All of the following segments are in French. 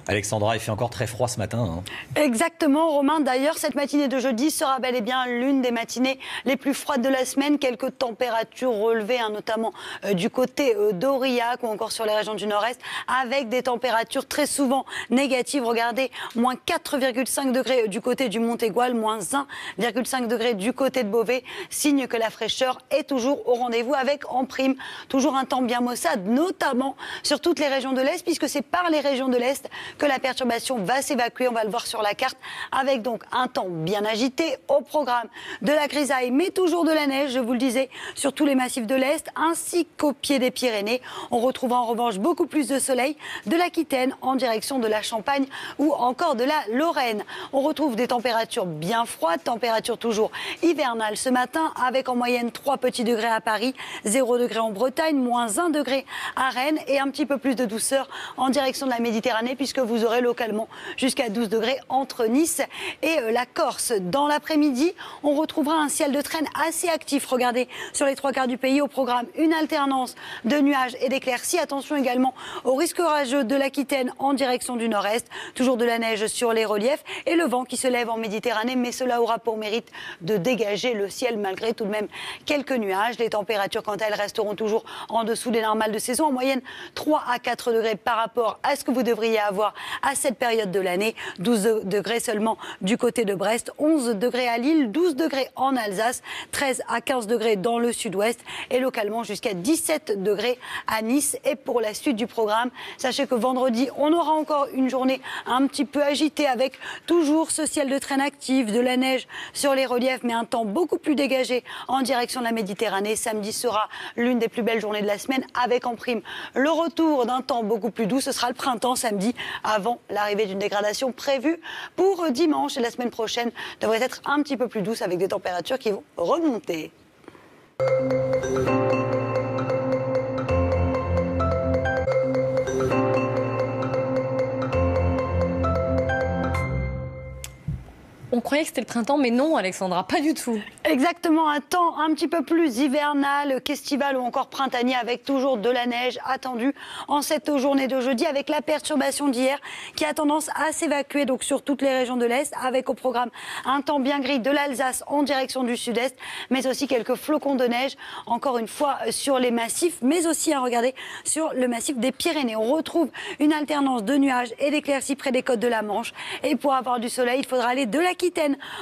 Alexandra, il fait encore très froid ce matin. Exactement, Romain. D'ailleurs, cette matinée de jeudi sera bel et bien l'une des matinées les plus froides de la semaine. Quelques températures relevées, notamment du côté d'Aurillac ou encore sur les régions du nord-est, avec des températures très souvent négatives. Regardez, moins 4,5 degrés du côté du Montégoal, moins 1,5 degrés du côté de Beauvais. Signe que la fraîcheur est toujours au rendez-vous, avec en prime toujours un temps bien maussade, notamment sur toutes les régions de l'Est, puisque c'est par les régions de l'Est que la perturbation va s'évacuer. On va le voir sur la carte, avec donc un temps bien agité au programme de la grisaille, mais toujours de la neige, je vous le disais, sur tous les massifs de l'Est, ainsi qu'au pied des Pyrénées. On retrouvera en revanche beaucoup plus de soleil de l'Aquitaine en direction de la Champagne ou encore de la Lorraine. On retrouve des températures bien froides, températures toujours hivernales ce matin, avec en moyenne 3 petits degrés à Paris, 0 degré en Bretagne, moins 1 degré à Rennes et un petit peu plus de douceur en direction de la Méditerranée, puisque vous aurez localement jusqu'à 12 degrés entre Nice et la Corse. Dans l'après-midi, on retrouvera un ciel de traîne assez actif. Regardez, sur les 3 quarts du pays, au programme une alternance de nuages et d'éclaircies. Attention également au risque orageux de l'Aquitaine en direction du nord-est. Toujours de la neige sur les reliefs et le vent qui se lève en Méditerranée, mais cela aura pour mérite de dégager le ciel malgré tout de même quelques nuages. Les températures, quant à elles, resteront toujours en dessous des normales de saison, en moyenne 3 à 4 degrés par rapport à ce que vous devriez avoir à cette période de l'année. 12 degrés seulement du côté de Brest, 11 degrés à Lille, 12 degrés en Alsace, 13 à 15 degrés dans le sud-ouest et localement jusqu'à 17 degrés à Nice. Et pour la suite du programme, sachez que vendredi, on aura encore une journée un petit peu agitée, avec toujours ce ciel de traîne actif, de la neige sur les reliefs, mais un temps beaucoup plus dégagé en direction de la Méditerranée. Samedi sera l'une des plus belles journées de la semaine, avec en prime le retour d'un temps beaucoup plus doux. Ce sera le printemps samedi, avant l'arrivée d'une dégradation prévue pour dimanche, et la semaine prochaine devrait être un petit peu plus douce, avec des températures qui vont remonter. On croyait que c'était le printemps, mais non, Alexandra, pas du tout. Exactement, un temps un petit peu plus hivernal qu'estival ou encore printanier, avec toujours de la neige attendue en cette journée de jeudi, avec la perturbation d'hier qui a tendance à s'évacuer donc sur toutes les régions de l'Est, avec au programme un temps bien gris de l'Alsace en direction du sud-est, mais aussi quelques flocons de neige, encore une fois sur les massifs, mais aussi, regardez, sur le massif des Pyrénées. On retrouve une alternance de nuages et d'éclaircies près des côtes de la Manche, et pour avoir du soleil, il faudra aller de l'Aquitaine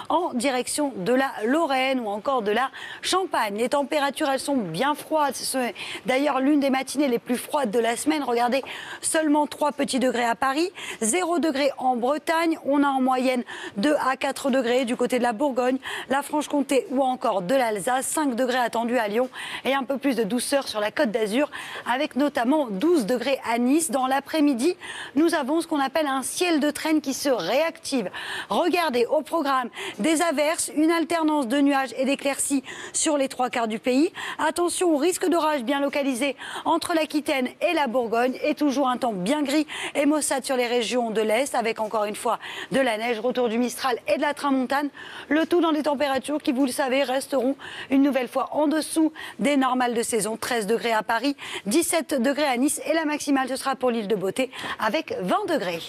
en direction de la Lorraine ou encore de la Champagne. Les températures, elles sont bien froides. C'est d'ailleurs l'une des matinées les plus froides de la semaine. Regardez, seulement 3 petits degrés à Paris, 0 degré en Bretagne. On a en moyenne 2 à 4 degrés du côté de la Bourgogne, la Franche-Comté ou encore de l'Alsace. 5 degrés attendus à Lyon et un peu plus de douceur sur la Côte d'Azur, avec notamment 12 degrés à Nice. Dans l'après-midi, nous avons ce qu'on appelle un ciel de traîne qui se réactive. Regardez, au programme des averses, une alternance de nuages et d'éclaircies sur les 3 quarts du pays. Attention au risque d'orage bien localisé entre l'Aquitaine et la Bourgogne, et toujours un temps bien gris et maussade sur les régions de l'Est, avec encore une fois de la neige, retour du Mistral et de la tramontane. Le tout dans des températures qui, vous le savez, resteront une nouvelle fois en dessous des normales de saison. 13 degrés à Paris, 17 degrés à Nice, et la maximale, ce sera pour l'île de Beauté avec 20 degrés.